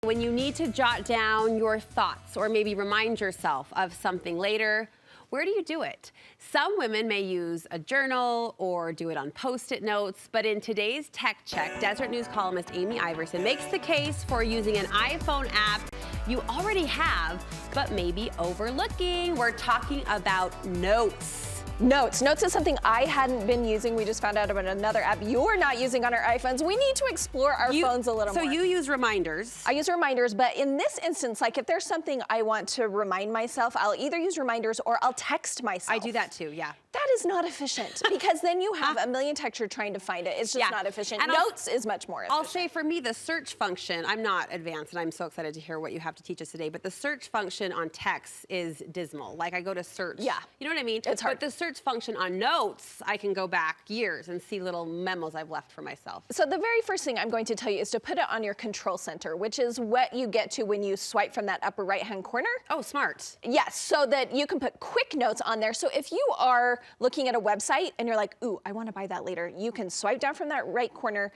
When you need to jot down your thoughts or maybe remind yourself of something later, where do you do it? Some women may use a journal or do it on Post-it notes, but in today's Tech Check, Deseret News columnist Amy Iverson makes the case for using an iPhone app you already have, but maybe overlooking. We're talking about Notes. Notes is something I hadn't been using. We just found out about another app you're not using on our iPhones. We need to explore our phones a little more. So you use reminders. I use reminders, but in this instance, like if there's something I want to remind myself, I'll either use reminders or I'll text myself. I do that too, yeah. That is not efficient because then you have a million texts you're trying to find it. It's just not efficient. And Notes is much more efficient. I'll say for me, the search function, I'm not advanced and I'm so excited to hear what you have to teach us today, but the search function on text is dismal. Like I go to search. Yeah. You know what I mean? It's hard. But the search function on Notes, I can go back years and see little memos I've left for myself. So the very first thing I'm going to tell you is to put it on your control center, which is what you get to when you swipe from that upper right-hand corner. Oh, smart. Yes, so that you can put quick notes on there. So if you are looking at a website and you're like, ooh, I want to buy that later, you can swipe down from that right corner,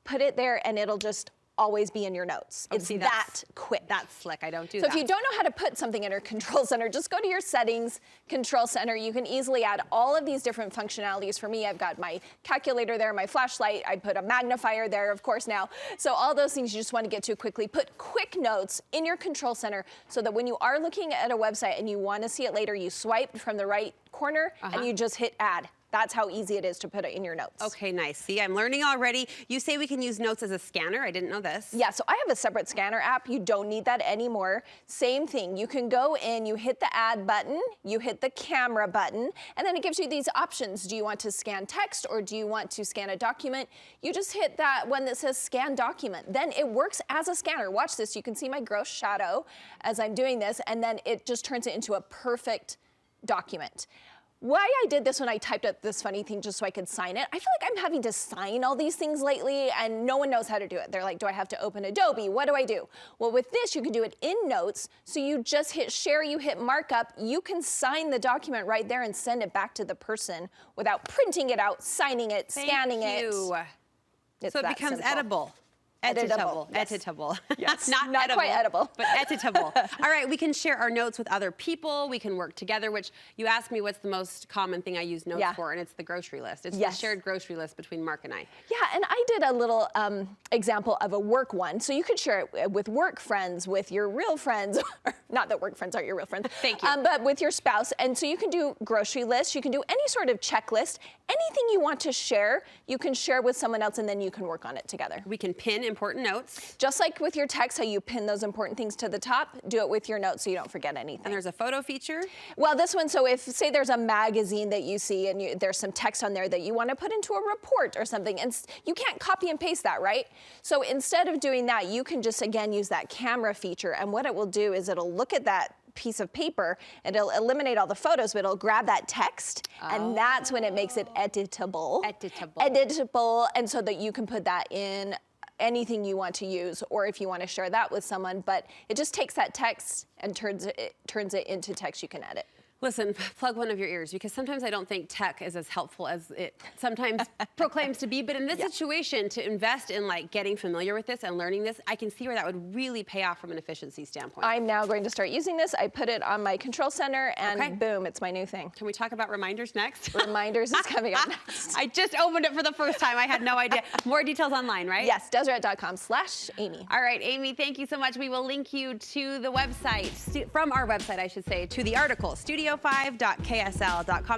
put it there, and it'll just always be in your notes. It's that quick. That's slick. I don't do that. that. So if you don't know how to put something in your control center, just go to your settings, control center. You can easily add all of these different functionalities. For me, I've got my calculator there, my flashlight. I put a magnifier there, of course, now. So all those things you just want to get to quickly. Put quick notes in your control center so that when you are looking at a website and you want to see it later, you swipe from the right corner and you just hit add. That's how easy it is to put it in your notes. Okay, nice. See, I'm learning already. You say we can use Notes as a scanner. I didn't know this. Yeah, so I have a separate scanner app. You don't need that anymore. Same thing. You can go in, you hit the add button, you hit the camera button, and then it gives you these options. Do you want to scan text or do you want to scan a document? You just hit that one that says scan document. Then it works as a scanner. Watch this. You can see my gross shadow as I'm doing this, and then it just turns it into a perfect document. Why I did this when I typed up this funny thing just so I could sign it, I feel like I'm having to sign all these things lately and no one knows how to do it. They're like, do I have to open Adobe? What do I do? Well, with this, you can do it in Notes. So you just hit share, you hit markup, you can sign the document right there and send it back to the person without printing it out, signing it, scanning it. So it becomes edible. Editable. Yes. Editable. Yes. Not edible, quite edible. But editable. All right, we can share our notes with other people. We can work together, which you asked me what's the most common thing I use Notes for, and it's the grocery list. It's the shared grocery list between Mark and I. Yeah, and I did a little example of a work one. So you could share it with work friends, with your real friends. Not that work friends aren't your real friends. Thank you. But with your spouse. And so you can do grocery lists. You can do any sort of checklist. Anything you want to share, you can share with someone else, and then you can work on it together. We can pin important notes. Just like with your text, how you pin those important things to the top, do it with your notes so you don't forget anything. And there's a photo feature? Well, this one, so if, say there's a magazine that you see and there's some text on there that you want to put into a report or something, and you can't copy and paste that, right? So instead of doing that, you can just, again, use that camera feature, and what it will do is it'll look at that piece of paper and it'll eliminate all the photos, but it'll grab that text, and that's when it makes it editable. Editable, and so that you can put that in anything you want to use, or if you want to share that with someone, but it just takes that text and turns it into text you can edit. Listen, plug one of your ears, because sometimes I don't think tech is as helpful as it sometimes proclaims to be. But in this situation, to invest in like getting familiar with this and learning this, I can see where that would really pay off from an efficiency standpoint. I'm now going to start using this. I put it on my control center, and boom, it's my new thing. Can we talk about reminders next? Reminders is coming up next. I just opened it for the first time. I had no idea. More details online, right? Yes, Deseret.com/Amy. All right, Amy, thank you so much. We will link you to the website, from our website, I should say, to the article, studio5.ksl.com.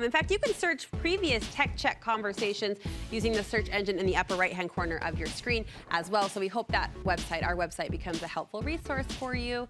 In fact, you can search previous Tech Check conversations using the search engine in the upper right-hand corner of your screen as well. So we hope that website, our website, becomes a helpful resource for you.